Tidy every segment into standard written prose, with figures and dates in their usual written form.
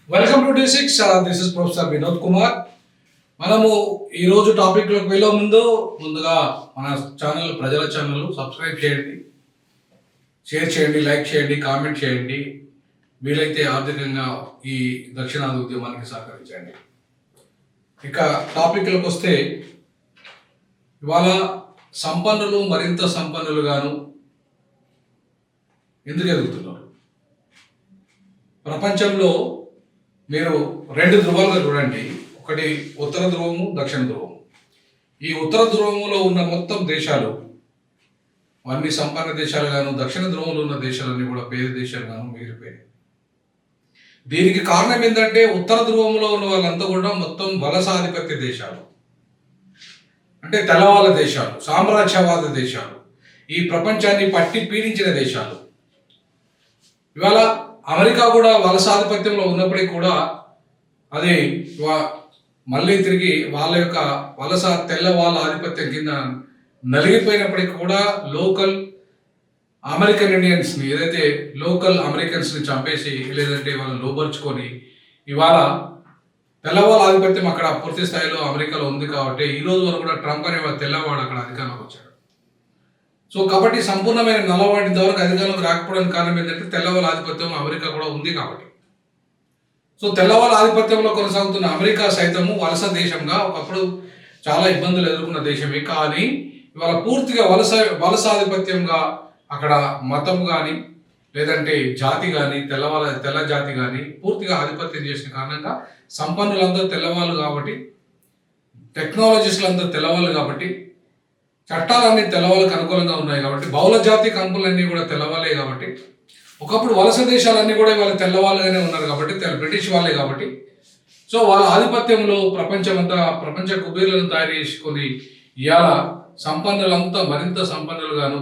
Welcome to D6. This is professor Vinod Kumar. మనము ఈరోజు టాపిక్లోకి వెళ్ళే ముందుగా మన ఛానల్ ప్రజల ఛానల్ సబ్స్క్రైబ్ చేయండి, షేర్ చేయండి, లైక్ చేయండి, కామెంట్ చేయండి. వీలైతే ఆర్థికంగా ఈ దక్షిణాది ఉద్యమానికి సహకరించండి. ఇక టాపిక్లకు వస్తే, ఇవాళ సంపన్నులు మరింత సంపన్నులుగాను ఎందుకు ఎదుగుతున్నారు? ప్రపంచంలో మీరు రెండు ధ్రువాలుగా చూడండి. ఒకటి ఉత్తర ధ్రువము, దక్షిణ ధ్రువము. ఈ ఉత్తర ధ్రువములో ఉన్న మొత్తం దేశాలు అన్ని సంపన్న దేశాలు గాను, దక్షిణ ధ్రువంలో ఉన్న దేశాలన్నీ కూడా పేద దేశాలు గాను మిగిలిపోయాయి. దీనికి కారణం ఏంటంటే, ఉత్తర ధ్రువంలో ఉన్న వాళ్ళంతా కూడా మొత్తం వలసాధిపత్య దేశాలు, అంటే తెల్లవాళ్ళ దేశాలు, సామ్రాజ్యవాద దేశాలు, ఈ ప్రపంచాన్ని పట్టి పీడించిన దేశాలు. ఇవాళ అమెరికా కూడా వలసాధిపత్యంలో ఉన్నప్పటికీ కూడా అది మళ్ళీ తిరిగి వాళ్ళ యొక్క వలస తెల్లవాళ్ళ ఆధిపత్యం కింద నలిగిపోయినప్పటికీ కూడా లోకల్ అమెరికన్ ఇండియన్స్ని, ఏదైతే లోకల్ అమెరికన్స్ని చంపేసి లేదంటే వాళ్ళని లోపరుచుకొని ఇవాళ తెల్లవాళ్ళ ఆధిపత్యం అక్కడ పూర్తి స్థాయిలో అమెరికాలో ఉంది. కాబట్టి ఈ రోజు వరకు కూడా ట్రంప్ అనే తెల్లవాడు అక్కడ అధికారంలోకి వచ్చాడు. సో కాబట్టి సంపూర్ణమైన నల్లవాడి ఇంతవరకు అధికారంలోకి రాకపోవడానికి కారణం ఏంటంటే, తెల్లవాళ్ళ ఆధిపత్యంలో అమెరికా కూడా ఉంది కాబట్టి. సో తెల్లవాళ్ళ ఆధిపత్యంలో కొనసాగుతున్న అమెరికా సైతము వలస దేశంగా ఒకప్పుడు చాలా ఇబ్బందులు ఎదుర్కొన్న దేశమే. కానీ ఇవాళ పూర్తిగా వలసాధిపత్యంగా అక్కడ మతం కానీ లేదంటే జాతి కానీ తెల్ల జాతి కానీ పూర్తిగా ఆధిపత్యం చేసిన కారణంగా సంపన్నులందరూ తెల్లవాళ్ళు కాబట్టి, టెక్నాలజిస్టులందరూ తెల్లవాళ్ళు కాబట్టి, చట్టాలన్నీ తెల్లవాళ్ళకి అనుకూలంగా ఉన్నాయి కాబట్టి, బహుళ జాతి కంపెనీలన్నీ కూడా తెల్లవాళ్ళే కాబట్టి, ఒకప్పుడు వలస దేశాలన్నీ కూడా ఇవాళ తెల్లవాళ్ళుగానే ఉన్నారు కాబట్టి, బ్రిటిష్ వాళ్ళే కాబట్టి. సో వాళ్ళ ఆధిపత్యంలో ప్రపంచ కుబేర్లను తయారు చేసుకొని ఇవాళ సంపన్నులంతా మరింత సంపన్నులుగాను,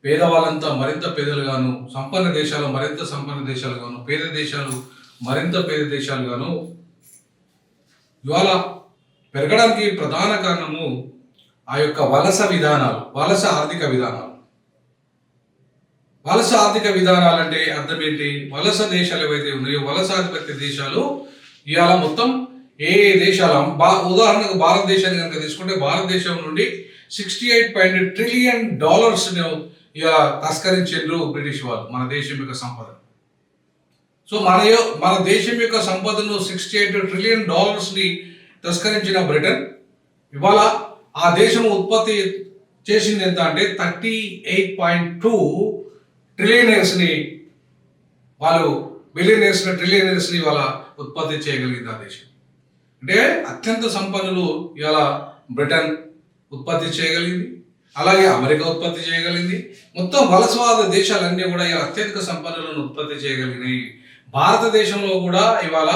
పేదవాళ్ళంతా మరింత పేదలుగాను, సంపన్న దేశాలు మరింత సంపన్న దేశాలుగాను, పేద దేశాలు మరింత పేద దేశాలుగాను ఇవాళ పెరగడానికి ప్రధాన కారణము ఆ యొక్క వలస ఆర్థిక విధానాలు. వలస ఆర్థిక విధానాలు అంటే అర్థం ఏంటి? వలస దేశాలు ఏవైతే ఉన్నాయో, వలసాధిపత్య దేశాలు ఇవాళ మొత్తం ఏ దేశాలు, ఉదాహరణకు భారతదేశాన్ని కనుక తీసుకుంటే, భారతదేశం నుండి $68 ట్రిలియన్ ఇక తస్కరించారు బ్రిటిష్ వాళ్ళు మన దేశం యొక్క సంపద. సో మన దేశం యొక్క సంపదను $68 ట్రిలియన్ తస్కరించిన బ్రిటన్ ఇవాళ ఆ దేశం ఉత్పత్తి చేసింది ఎంత అంటే 38.2 ట్రిలియనర్స్ని, వాళ్ళు ట్రిలియనర్స్ని వాళ్ళ ఉత్పత్తి చేయగలిగింది ఆ దేశం. అంటే అత్యంత సంపన్నులు ఇవాళ బ్రిటన్ ఉత్పత్తి చేయగలిగింది, అలాగే అమెరికా ఉత్పత్తి చేయగలిగింది. మొత్తం వలసవాద దేశాలన్నీ కూడా ఇలా అత్యధిక సంపన్నులను ఉత్పత్తి చేయగలిగినాయి. భారతదేశంలో కూడా ఇవాళ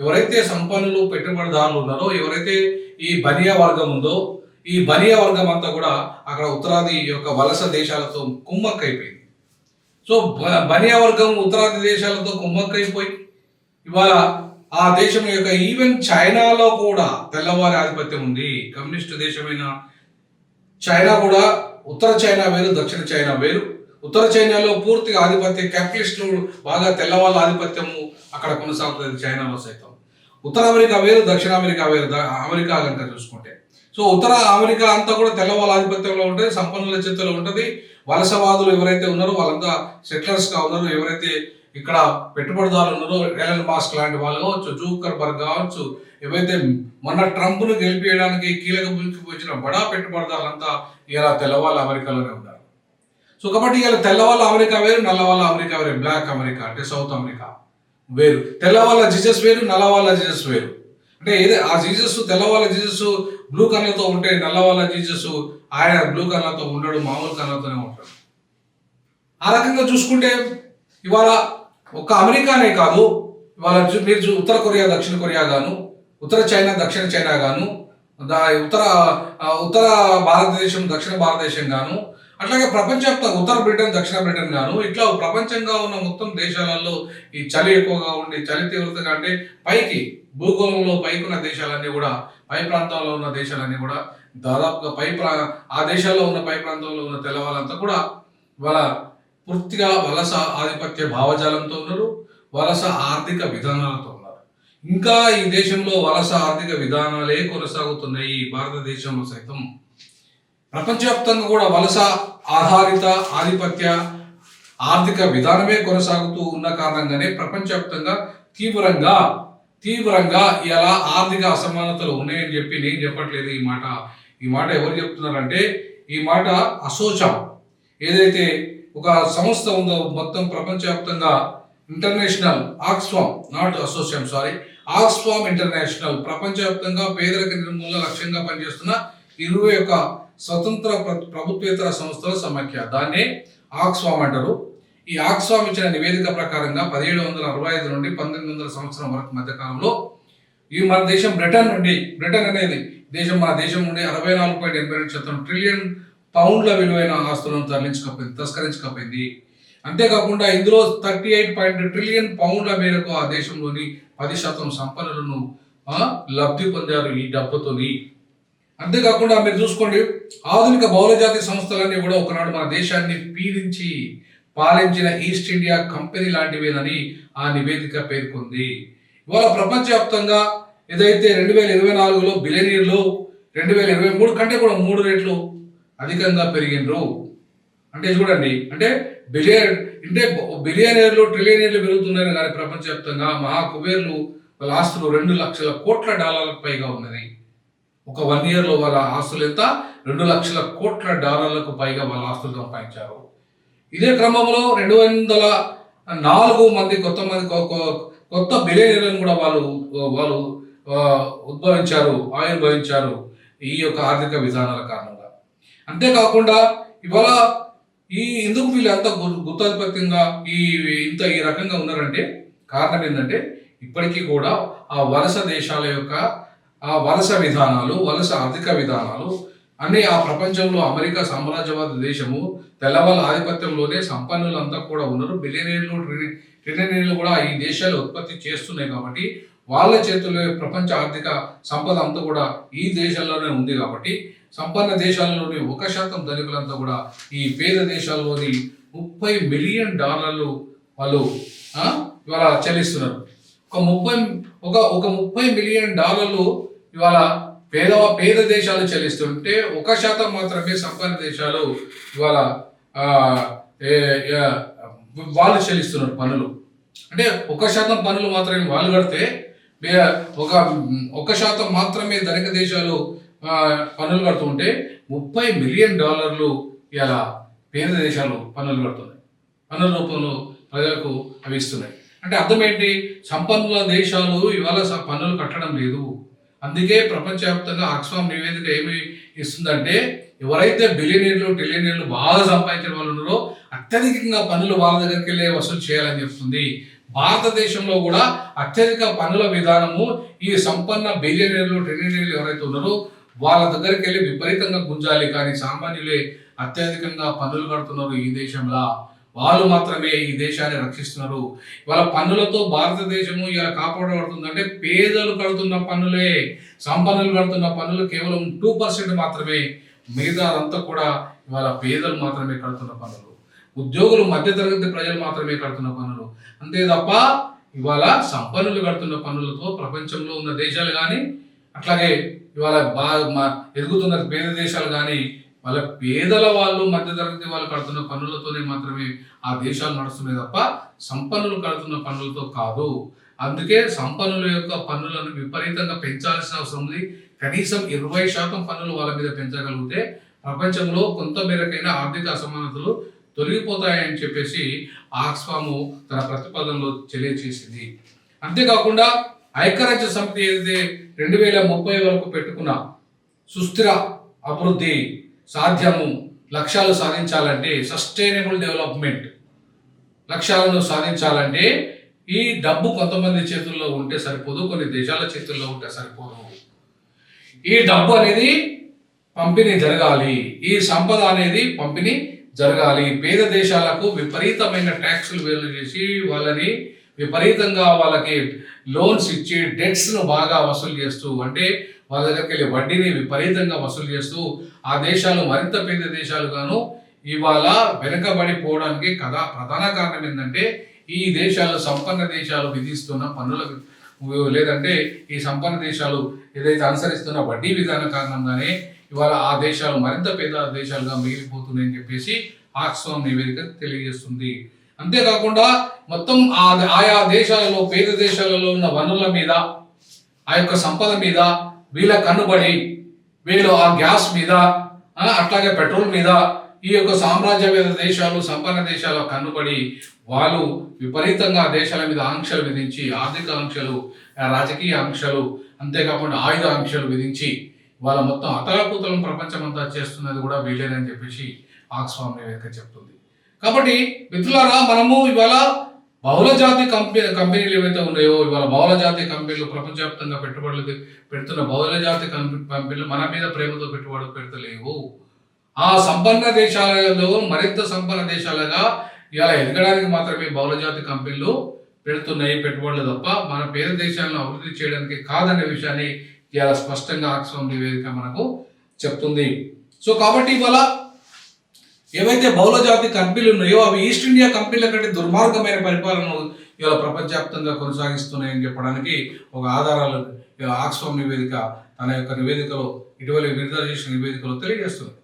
ఎవరైతే సంపన్నులు పెట్టుబడిదారులు ఉన్నారో, ఎవరైతే ఈ బనియా వర్గం ఉందో, ఈ బనియా వర్గం అంతా కూడా అక్కడ ఉత్తరాది యొక్క వలస దేశాలతో కుమ్మక్కైపోయింది. సో బనియా వర్గం ఉత్తరాది దేశాలతో కుమ్మక్కైపోయి ఇవాళ ఆ దేశం యొక్క ఈవెన్ చైనాలో కూడా తెల్లవారి ఆధిపత్యం ఉంది. కమ్యూనిస్టు దేశమైన చైనా కూడా ఉత్తర చైనా వేరు, దక్షిణ చైనా వేరు. ఉత్తర చైనాలో పూర్తిగా ఆధిపత్యం, క్యాపిటలిస్టులు బాగా తెల్లవాళ్ళ ఆధిపత్యము అక్కడ కొనసాగుతుంది చైనాలో సైతం. ఉత్తర అమెరికా వేరు, దక్షిణ అమెరికా వేరు. అమెరికా కనుక చూసుకుంటే, సో ఉత్తర అమెరికా అంతా కూడా తెల్లవాళ్ళ ఆధిపత్యంలో ఉంటుంది, సంపన్నుల చేతిలో ఉంటుంది. వలసవాదులు ఎవరైతే ఉన్నారో వాళ్ళంతా సెటిలర్స్గా ఉన్నారు. ఎవరైతే ఇక్కడ పెట్టుబడిదారులు ఉన్నారో, ఎలన్ మాస్క్ లాంటి వాళ్ళు కావచ్చు, జూకర్బర్గ్ కావచ్చు, ఏవైతే మొన్న ట్రంప్ను గెలిపేయడానికి కీలక భూమికి వచ్చిన బడా పెట్టుబడిదారులంతా ఇలా తెల్లవాళ్ళ అమెరికాలోనే ఉన్నారు. సో కాబట్టి ఇలా తెల్లవాళ్ళ అమెరికా వేరు, నల్లవాళ్ళ అమెరికా వేరు. బ్లాక్ అమెరికా అంటే సౌత్ అమెరికా వేరు. తెల్లవాళ్ళ జీసస్ వేరు, నల్లవాళ్ళ జీసస్ వేరు. అంటే ఆ జీసస్, తెల్లవాళ్ళ జీసస్ బ్లూ కలర్తో ఉంటే, నల్లవాళ్ళ జీసస్ ఆయన బ్లూ కలర్తో ఉండడు, మామూలు కలర్తోనే ఉంటాడు. ఆ రకంగా చూసుకుంటే ఇవాళ ఒక్క అమెరికానే కాదు, ఇవాళ మీరు ఉత్తర కొరియా, దక్షిణ కొరియా గాను, ఉత్తర చైనా, దక్షిణ చైనా గాను, ఉత్తర భారతదేశం, దక్షిణ భారతదేశం గాను, అట్లాగే ప్రపంచవ్యాప్తంగా ఉత్తర బ్రిటన్, దక్షిణ బ్రిటన్ గాను, ఇట్లా ప్రపంచంగా ఉన్న మొత్తం దేశాలలో ఈ చలి ఎక్కువగా ఉండి, చలి తీవ్రతగా అంటే పైకి భూగోళంలో పైకున్న దేశాలన్నీ కూడా, పై ప్రాంతాల్లో ఉన్న దేశాలన్నీ కూడా దాదాపుగా ఆ దేశాల్లో ఉన్న పై ప్రాంతంలో ఉన్న తెల్లవాళ్ళంతా కూడా వాళ్ళ పూర్తిగా వలస ఆధిపత్య భావజాలంతో ఉన్నారు. వలస ఆర్థిక విధానాలతో ఉన్నారు. ఇంకా ఈ దేశంలో వలస ఆర్థిక విధానాలే కొనసాగుతున్నాయి. భారతదేశంలో సైతం ప్రపంచవ్యాప్తంగా కూడా వలస ఆధారిత ఆధిపత్య ఆర్థిక విధానమే కొనసాగుతూ ఉన్న కారణంగానే ప్రపంచవ్యాప్తంగా తీవ్రంగా ఇలా ఆర్థిక అసమానతలు ఉన్నాయని చెప్పి నేను చెప్పట్లేదు. ఈ మాట ఎవరు చెప్తున్నారంటే ఈ మాట అసోచాం ఏదైతే ఒక సంస్థ ఉందో మొత్తం ప్రపంచవ్యాప్తంగా international Oxfam not association Oxfam international ప్రపంచవ్యాప్తంగా పేదరిక నిర్మూలన లక్ష్యంగా పనిచేస్తున్న 21 స్వతంత్ర ప్రభుత్వేతర సంస్థల సమాఖ్య, దాన్నే ఆక్స్ఫామ్ అంటారు. ఈ ఆక్స్ఫామ్ ఇచ్చిన నివేదిక ప్రకారంగా 1765 నుండి 1900 సంవత్సరం వరకు మధ్యకాలంలో ఈ మన దేశం బ్రిటన్ అనేది మన దేశం నుండి 64.82% ట్రిలియన్ పౌండ్ల విలువైన ఆస్తులను తస్కరించకపోయింది. అంతేకాకుండా ఇందులో 38 ట్రిలియన్ పౌండ్ల మేరకు ఆ దేశంలోని 10% సంపన్నులను లబ్ధి పొందారు ఈ డబ్బుతోని. అంతేకాకుండా మీరు చూసుకోండి, ఆధునిక బహుళజాతి సంస్థలన్నీ కూడా ఒకనాడు మన దేశాన్ని పీడించి పాలించిన ఈస్ట్ ఇండియా కంపెనీ లాంటివేనని ఆ నివేదిక పేర్కొంది. ఇవాళ ప్రపంచవ్యాప్తంగా ఏదైతే 2024లో బిలియనీర్లు 2023 కంటే కూడా 3 రెట్లు అధికంగా పెరిగినరు. అంటే చూడండి, అంటే బిలియనీర్లు ట్రిలియనీర్లు పెరుగుతున్నారు కానీ ప్రపంచవ్యాప్తంగా మహా కుబేర్లు వాళ్ళ ఆస్తులు $2 లక్షల కోట్ల పైగా ఉన్నది. ఒక 1 yearలో వాళ్ళ ఆస్తులు ఎంత? $2 లక్షల కోట్ల పైగా వాళ్ళ ఆస్తులు సంపాదించారు. ఇదే క్రమంలో 204 మంది కొత్త బిలియనీర్లను కూడా వాళ్ళు ఆవిర్భవించారు ఈ యొక్క ఆర్థిక విధానాల కారణంగా. అంతేకాకుండా ఇవాళ ఎందుకు వీళ్ళంతా గుత్తాధిపత్యంగా ఈ రకంగా ఉన్నారంటే కారణం ఏంటంటే ఇప్పటికీ కూడా ఆ వలస దేశాల యొక్క ఆ వలస విధానాలు, వలస ఆర్థిక విధానాలు అన్ని ఆ ప్రపంచంలో అమెరికా సామ్రాజ్యవాద దేశము తెల్లవాళ్ళ ఆధిపత్యంలోనే సంపన్నులంతా కూడా ఉన్నారు. బిలియనీర్లు ట్రిలియనీర్లు కూడా ఈ దేశాలు ఉత్పత్తి చేస్తున్నాయి కాబట్టి వాళ్ళ చేతుల్లో ప్రపంచ ఆర్థిక సంపద అంతా కూడా ఈ దేశాల్లోనే ఉంది కాబట్టి సంపన్న దేశాలలోని 1% ధనికులంతా కూడా ఈ పేద దేశాల్లోని $30 మిలియన్ వాళ్ళు ఇవాళ చెల్లిస్తున్నారు. ఒక $30 మిలియన్ ఇవాళ పేద దేశాలు చెల్లిస్తుంటే 1% మాత్రమే సంపన్న దేశాలు ఇవాళ వాళ్ళు చెల్లిస్తున్నారు పన్నులు. అంటే 1% పన్నులు మాత్రమే వాళ్ళు కడితే 1% మాత్రమే ధనిక దేశాలు పన్నులు కడుతుంటే $30 మిలియన్ ఇలా పేద దేశాలు పన్నులు కడుతున్నాయి. పన్నుల రూపంలో ప్రజలకు అవి ఇస్తున్నాయి. అంటే అర్థం ఏంటి? సంపన్నుల దేశాలు ఇవాళ పన్నులు కట్టడం లేదు. అందుకే ప్రపంచవ్యాప్తంగా ఆక్స్ఫామ్ నివేదిక ఏమి ఇస్తుందంటే ఎవరైతే బిలియనీర్లు ట్రిలియనీర్లు బాగా సంపాదించిన వాళ్ళు ఉన్నారో అత్యధికంగా పన్నులు వాళ్ళ దగ్గరికి వెళ్ళే వసూలు చేయాలని చెప్తుంది. భారతదేశంలో కూడా అత్యధిక పన్నుల విధానము ఈ సంపన్న బిలియనీర్లు ట్రిలియనీర్లు ఎవరైతే ఉన్నారో వాళ్ళ దగ్గరికి వెళ్ళి విపరీతంగా గుంజాలి. కానీ సామాన్యులే అత్యధికంగా పన్నులు కడుతున్నారు ఈ దేశంలో. వాళ్ళు మాత్రమే ఈ దేశాన్ని రక్షిస్తున్నారు. వాళ్ళ పన్నులతో భారతదేశము ఇలా కాపాడబడుతుందంటే పేదలు కడుతున్న పన్నులే. సంపన్నులు కడుతున్న పన్నులు కేవలం 2% మాత్రమే. మిగతా అంతా కూడా ఇవాళ పేదలు మాత్రమే కడుతున్న పన్నులు, ఉద్యోగులు మధ్యతరగతి ప్రజలు మాత్రమే కడుతున్న పన్నులు. అంతే తప్ప ఇవాళ సంపన్నులు కడుతున్న పన్నులతో ప్రపంచంలో ఉన్న దేశాలు కానీ అట్లాగే ఇవాళ ఎదుగుతున్న పేద దేశాలు కానీ వాళ్ళ పేదల వాళ్ళు మధ్యతరగతి వాళ్ళు కడుతున్న పన్నులతోనే మాత్రమే ఆ దేశాలు నడుస్తున్నాయి తప్ప సంపన్నులు కడుతున్న పన్నులతో కాదు. అందుకే సంపన్నుల యొక్క పన్నులను విపరీతంగా పెంచాల్సిన అవసరం ఉంది. కనీసం 20% పన్నులు వాళ్ళ మీద పెంచగలిగితే ప్రపంచంలో కొంత మేరకైనా ఆర్థిక అసమానతలు తొలగిపోతాయని చెప్పేసి ఆక్స్ఫాము తన ప్రతిపాదనలో తెలియజేసింది. అంతేకాకుండా ఐక్యరాజ్య సమితి ఏదైతే 2030 వరకు పెట్టుకున్న సుస్థిర అభివృద్ధి సాధ్యము లక్ష్యాలు సాధించాలంటే సస్టైనబుల్ డెవలప్మెంట్ లక్ష్యాలను సాధించాలంటే ఈ డబ్బు కొంతమంది చేతుల్లో ఉంటే సరిపోదు, కొన్ని దేశాల చేతుల్లో ఉంటే సరిపోదు. ఈ డబ్బు అనేది పంపిణీ జరగాలి, ఈ సంపద అనేది పంపిణీ జరగాలి. పేద దేశాలకు విపరీతమైన ట్యాక్సులు వేలు చేసి వాళ్ళని విపరీతంగా వాళ్ళకి లోన్స్ ఇచ్చి డెట్స్ను బాగా వసూలు చేస్తూ, అంటే వాళ్ళ దగ్గరికి వెళ్ళి వడ్డీని విపరీతంగా వసూలు చేస్తూ ఆ దేశాలు మరింత పేద దేశాలుగాను ఇవాళ వెనుకబడిపోవడానికి ప్రధాన కారణం ఏంటంటే ఈ దేశాలు సంపన్న దేశాలు విధిస్తున్న పన్నులకు లేదంటే ఈ సంపన్న దేశాలు ఏదైతే అనుసరిస్తున్న వడ్డీ విధానం కారణంగానే ఇవాళ ఆ దేశాలు మరింత పేద దేశాలుగా మిగిలిపోతున్నాయని చెప్పేసి ఆక్స్ఫామ్ నివేదిక తెలియజేస్తుంది. అంతేకాకుండా మొత్తం ఆయా దేశాలలో పేద దేశాలలో ఉన్న వనరుల మీద ఆ యొక్క సంపద మీద వీళ్ళ కన్నుబడి వీళ్ళు ఆ గ్యాస్ మీద అట్లాగే పెట్రోల్ మీద ఈ యొక్క సామ్రాజ్యవేద దేశాలు సంపన్న దేశాల కన్నుబడి వాళ్ళు విపరీతంగా దేశాల మీద ఆంక్షలు విధించి ఆర్థిక ఆంక్షలు రాజకీయ ఆంక్షలు అంతేకాకుండా ఆయుధ ఆంక్షలు విధించి వాళ్ళ మొత్తం అతలాకుతలం ప్రపంచం అంతా చేస్తున్నది కూడా వీళ్ళేనని చెప్పేసి ఆక్స్ఫామ్ నివేదిక చెప్తుంది. కాబట్టి మిత్రులారా, మనము ఇవాళ బహుళజాతి కంపెనీలు ఏవైతే ఉన్నాయో ఇవాళ బహుళజాతి కంపెనీలు ప్రపంచవ్యాప్తంగా పెట్టుబడులు పెడుతున్న బహుళజాతి కంపెనీలు మన మీద ప్రేమతో పెట్టుబడులు పెడతలేవు. ఆ సంపన్న దేశాలలో మరింత సంపన్న దేశాలుగా ఇలా ఎదగడానికి మాత్రమే బహుళజాతి కంపెనీలు పెడుతున్నాయి పెట్టుబడులు తప్ప మన పేద దేశాలను అభివృద్ధి చేయడానికి కాదనే విషయాన్ని ఇలా స్పష్టంగా ఆక్స్ఫామ్ నివేదిక మనకు చెప్తుంది. సో కాబట్టి ఇవాళ ఏవైతే బహుళజాతి కంపెనీలు ఉన్నాయో అవి ఈస్ట్ ఇండియా కంపెనీల కంటే దుర్మార్గమైన పరిపాలనను ఇవాళ ప్రపంచవ్యాప్తంగా కొనసాగిస్తున్నాయని చెప్పడానికి ఒక ఆధారాలు ఆక్స్ఫామ్ నివేదిక తన యొక్క నివేదికలో ఇటీవల విడుదల చేసిన నివేదికలో తెలియజేస్తుంది.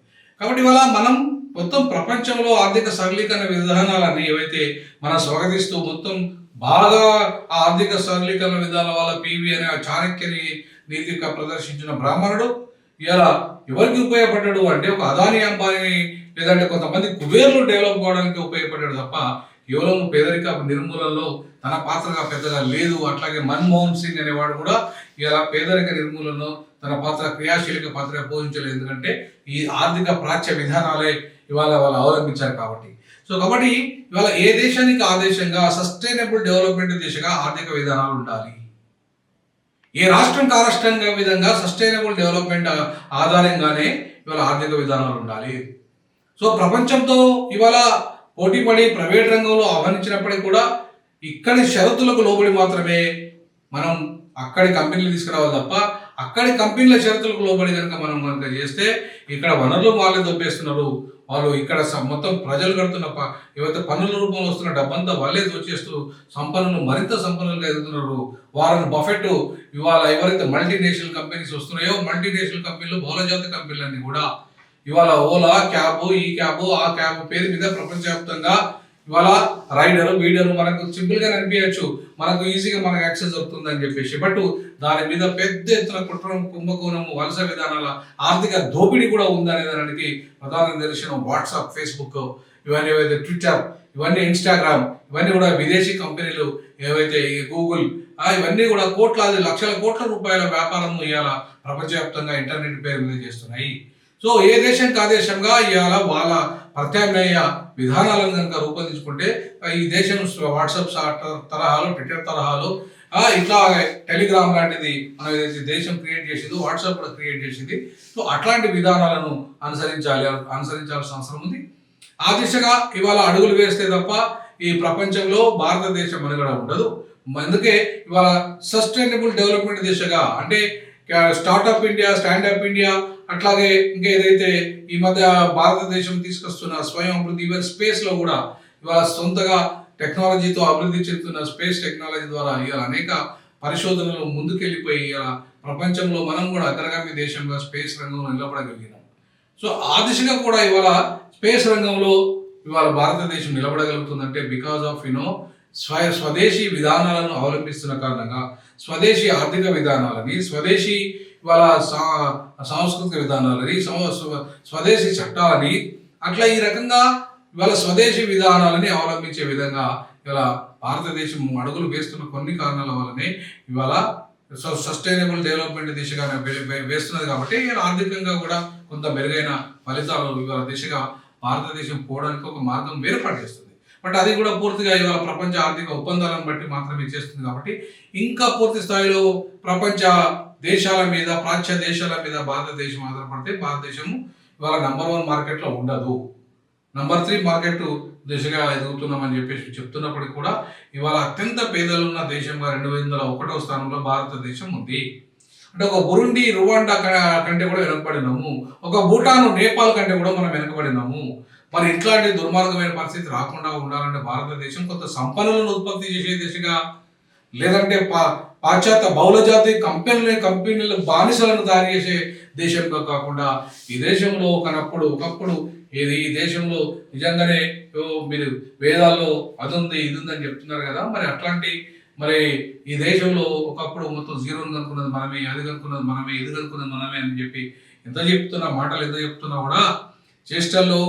కాబట్టి ఇవాళ మనం మొత్తం ప్రపంచంలో ఆర్థిక సరళీకరణ విధానాలన్నీ ఏవైతే మనం స్వాగతిస్తూ మొత్తం బాగా ఆ ఆర్థిక సరళీకరణ విధానం వల్ల పివి అనే చాణక్య నీతిగా ప్రదర్శించిన బ్రాహ్మణుడు ఇలా ఎవరికి ఉపయోగపడ్డాడు అంటే ఒక అదాని అంబానీ లేదంటే కొంతమంది కుబేర్లు డెవలప్ అవడానికి ఉపయోగపడ్డాడు తప్ప కేవలం పేదరిక నిర్మూలనలో తన పాత్రగా పెద్దగా లేదు. అట్లాగే మన్మోహన్ సింగ్ అనేవాడు కూడా ఇలా పేదరిక నిర్మూలనలో తన పాత్ర క్రియాశీలక పాత్ర పోషించలేదు. ఎందుకంటే ఈ ఆర్థిక ప్రాచ్య విధానాలే ఇవాళ వాళ్ళు అవలంబించారు కాబట్టి. సో కాబట్టి ఇవాళ ఏ దేశానికి ఆ దేశంగా సస్టైనబుల్ డెవలప్మెంట్ దిశగా ఆర్థిక విధానాలు ఉండాలి. ఏ రాష్ట్రంకి ఆ రాష్ట్రంగా విధంగా సస్టైనబుల్ డెవలప్మెంట్ ఆధారంగానే ఇవాళ ఆర్థిక విధానాలు ఉండాలి. సో ప్రపంచంతో ఇవాళ పోటీపడి ప్రైవేట్ రంగంలో ఆహ్వానించినప్పటికీ కూడా ఇక్కడి షరతులకు లోబడి మాత్రమే మనం అక్కడి కంపెనీలు తీసుకురావాలి తప్ప అక్కడి కంపెనీల షరతులకు లోబడి కనుక చేస్తే ఇక్కడ వనరులు వాళ్ళే దొబ్బేస్తున్నారు. వాళ్ళు ఇక్కడ మొత్తం ప్రజలు కడుతున్న ఏవైతే పన్నుల రూపంలో వస్తున్న డబ్బంతా వాళ్ళే దోచేస్తూ సంపన్నులు మరింత సంపన్నులుగా ఎదుగుతున్నారు. వారిని బఫెట్ ఇవాళ ఎవరైతే మల్టీనేషనల్ కంపెనీస్ వస్తున్నాయో మల్టీనేషనల్ కంపెనీలు బహుళజాతి కంపెనీలన్నీ కూడా ఇవాళ ఓలా క్యాబ్ ఈ క్యాబ్ ఆ క్యాబ్ పేరు మీద ప్రపంచవ్యాప్తంగా ఇవాళ రైడరు వీడరు మనకు సింపుల్ గా అనిపించచ్చు, మనకు ఈజీగా మనకు యాక్సెస్ దొరుకుతుందని చెప్పేసి. బట్ దాని మీద పెద్ద ఎత్తున కుట్రం కుంభకోణము వలస విధానాల ఆర్థిక దోపిడీ కూడా ఉందనే దానికి ప్రధాన నిదర్శనం వాట్సాప్, ఫేస్బుక్, ఇవన్నీ ఏవైతే ట్విట్టర్, ఇవన్నీ ఇన్స్టాగ్రామ్, ఇవన్నీ కూడా విదేశీ కంపెనీలు ఏవైతే గూగుల్ ఇవన్నీ కూడా కోట్లాది లక్షల కోట్ల రూపాయల వ్యాపారం ఇవాళ ప్రపంచవ్యాప్తంగా ఇంటర్నెట్ పేరు మీద చేస్తున్నాయి. సో ఏ దేశం కాదేశంగా ఇవాళ వాళ్ళ ప్రత్యామ్నాయ విధానాలను కనుక రూపొందించుకుంటే ఈ దేశం వాట్సాప్ తరహాలో ట్విట్టర్ తరహాలో ఇట్లా టెలిగ్రామ్ లాంటిది మన ఏదైతే దేశం క్రియేట్ చేసిందో వాట్సాప్ కూడా క్రియేట్ చేసింది. సో అట్లాంటి విధానాలను అనుసరించాల్సిన అవసరం ఉంది. ఆ దిశగా ఇవాళ అడుగులు వేస్తే తప్ప ఈ ప్రపంచంలో భారతదేశం మనుగడ ఉండదు. అందుకే ఇవాళ సస్టైనబుల్ డెవలప్మెంట్ దిశగా అంటే స్టార్ట్అప్ ఇండియా, స్టాండప్ ఇండియా, అట్లాగే ఇంకా ఏదైతే ఈ మధ్య భారతదేశం తీసుకొస్తున్న స్వయం అభివృద్ధి ఈవెన్ స్పేస్ లో కూడా ఇవాళ సొంతగా టెక్నాలజీతో అభివృద్ధి చెందుతున్న స్పేస్ టెక్నాలజీ ద్వారా ఇవాళ అనేక పరిశోధనలు ముందుకెళ్ళిపోయి ఇవాళ ప్రపంచంలో మనం కూడా అగ్రగామి దేశంగా స్పేస్ రంగంలో నిలబడగలిగినాం. సో ఆ దిశగా కూడా ఇవాళ స్పేస్ రంగంలో ఇవాళ భారతదేశం నిలబడగలుగుతుందంటే బికాస్ ఆఫ్ స్వదేశీ విధానాలను అవలంబిస్తున్న కారణంగా స్వదేశీ ఆర్థిక విధానాలని, స్వదేశీ ఇవాళ సాంస్కృతిక విధానాలని, స్వదేశీ చట్టాలని అట్లా ఈ రకంగా ఇవాళ స్వదేశీ విధానాలని అవలంబించే విధంగా ఇవాళ భారతదేశం అడుగులు వేస్తున్న కొన్ని కారణాల వల్లనే ఇవాళ సస్టైనబుల్ డెవలప్మెంట్ దిశగా వేస్తున్నది. కాబట్టి ఇవాళ ఆర్థికంగా కూడా కొంత మెరుగైన ఫలితాలు ఇవాళ దిశగా భారతదేశం పోవడానికి ఒక మార్గం ఏర్పాటు చేస్తుంది. బట్ అది కూడా పూర్తిగా ఇవాళ ప్రపంచ ఆర్థిక ఒప్పందాలను బట్టి మాత్రమే చేస్తుంది. కాబట్టి ఇంకా పూర్తి స్థాయిలో ప్రపంచ దేశాల మీద, ప్రాచ్య దేశాల మీద భారతదేశం ఆధారపడితే భారతదేశం ఇవాళ నంబర్ 1 మార్కెట్లో ఉండదు, నంబర్ 3 మార్కెట్ దిశగా ఎదుగుతున్నామని చెప్పేసి చెప్తున్నప్పటికీ కూడా ఇవాళ అత్యంత పేదలున్న దేశంగా 201వ స్థానంలో భారతదేశం ఉంది. అంటే ఒక బురుండి, రువాండా కంటే కూడా వెనకబడినాము, ఒక భూటాను, నేపాల్ కంటే కూడా మనం వెనకబడినాము. మరి ఇట్లాంటి దుర్మార్గమైన పరిస్థితి రాకుండా ఉండాలంటే భారతదేశం కొంత సంపన్నులను ఉత్పత్తి చేసే దిశగా, లేదంటే పాశ్చాత్య బహుళజాతి కంపెనీల బానిసలను తయారు చేసే దేశంగా కాకుండా ఈ దేశంలో ఒకప్పుడు ఈ దేశంలో నిజంగానే మీరు వేదాల్లో అది ఉంది ఇది ఉందని చెప్తున్నారు కదా, మరి అట్లాంటి మరి ఈ దేశంలో ఒకప్పుడు మొత్తం జీరోని కనుక్కున్నది మనమే, అది కనుక్కున్నది మనమే, ఇది కనుక్కున్నది మనమే అని చెప్పి ఎంత చెప్తున్నా కూడా చేష్టల్లో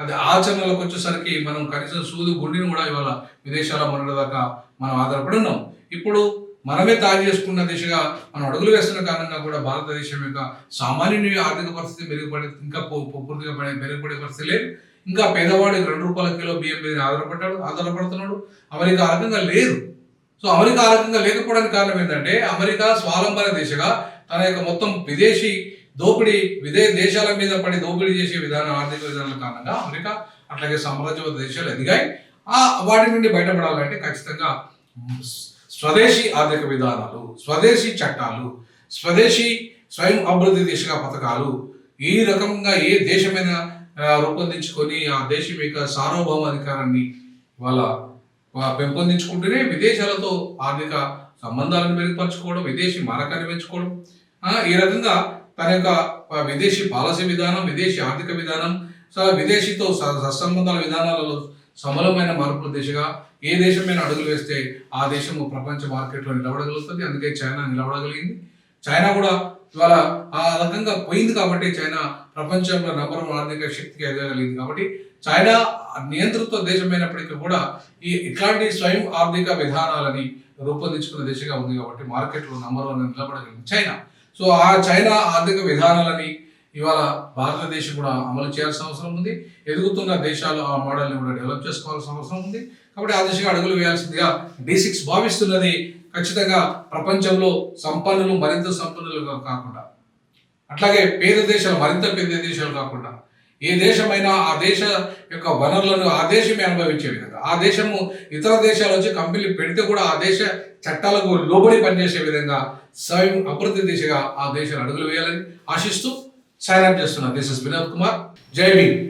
అది ఆచరణలోకి వచ్చేసరికి మనం కనీసం సూది గుండిని కూడా ఇవాళ విదేశాల మొన్నటి దాకా మనం ఆధారపడి ఉన్నాం. ఇప్పుడు మనమే తయారు చేసుకున్న దిశగా మనం అడుగులు వేస్తున్న కారణంగా కూడా భారతదేశం యొక్క సామాన్యుని ఆర్థిక పరిస్థితి ఇంకా పూర్తిగా మెరుగుపడే పరిస్థితి లేదు. ఇంకా పేదవాడు 2 రూపాయల కిలో బియ్యం మీద ఆధారపడుతున్నాడు. అమెరికా ఆ రకంగా లేదు. సో అమెరికా ఆ రకంగా లేకపోవడానికి కారణం ఏంటంటే అమెరికా స్వావలంబన దిశగా తన యొక్క మొత్తం విదేశీ దేశాల మీద పడి దోపిడీ చేసే ఆర్థిక విధానాల కారణంగా అమెరికా అట్లాగే సామ్రాజ్యవాద దేశాలు ఎదిగాయి. వాటి నుండి బయటపడాలంటే ఖచ్చితంగా స్వదేశీ ఆర్థిక విధానాలు, స్వదేశీ చట్టాలు, స్వదేశీ స్వయం అభివృద్ధి దిశగా పథకాలు ఈ రకంగా ఏ దేశమైనా రూపొందించుకొని ఆ దేశం యొక్క సార్వభౌమాధికారాన్ని వాళ్ళ పెంపొందించుకుంటూనే విదేశాలతో ఆర్థిక సంబంధాలను మెరుగుపరచుకోవడం, విదేశీ మారకాన్ని పెంచుకోవడం, ఈ రకంగా తన యొక్క విదేశీ పాలసీ విధానం, విదేశీ ఆర్థిక విధానం, విదేశీతో సత్సంబంధాల విధానాలలో సమూలమైన మార్పుల దిశగా ఏ దేశమైన అడుగులు వేస్తే ఆ దేశము ప్రపంచ మార్కెట్లో నిలబడగలుగుతుంది. అందుకే చైనా నిలబడగలిగింది. చైనా కూడా ఇవాళ ఆ రకంగా పోయింది కాబట్టి చైనా ప్రపంచంలో నంబర్ 1 ఆర్థిక శక్తికి ఎదగలిగింది. కాబట్టి చైనా నియంతృత్వ దేశమైనప్పటికీ కూడా ఇట్లాంటి స్వయం ఆర్థిక విధానాలని రూపొందించుకున్న దిశగా ఉంది కాబట్టి మార్కెట్లో నంబర్ 1 నిలబడగలిగింది చైనా. సో ఆ చైనా ఆర్థిక విధానాలని ఇవాళ భారతదేశం కూడా అమలు చేయాల్సిన అవసరం ఉంది. ఎదుగుతున్న దేశాలు ఆ మోడల్ని కూడా డెవలప్ చేసుకోవాల్సిన అవసరం ఉంది. కాబట్టి ఆ దిశగా అడుగులు వేయాల్సిందిగా D6 భావిస్తున్నది. ఖచ్చితంగా ప్రపంచంలో మరింత సంపన్నులుగా కాకుండా, అట్లాగే పేద దేశాలు మరింత పేద దేశాలు కాకుండా, ఏ దేశమైనా ఆ దేశ యొక్క వనరులను ఆ దేశమే అనుభవించే విధంగా, ఆ దేశము ఇతర దేశాలు వచ్చి కంపెనీలు పెడితే కూడా ఆ దేశ చట్టాలకు లోబడి పనిచేసే విధంగా స్వయం అభివృద్ధి దిశగా ఆ దేశాలు అడుగులు వేయాలని ఆశిస్తూ సైన్ అప్ చేస్తున్నా. This is Vinod Kumar. జై భీమ్.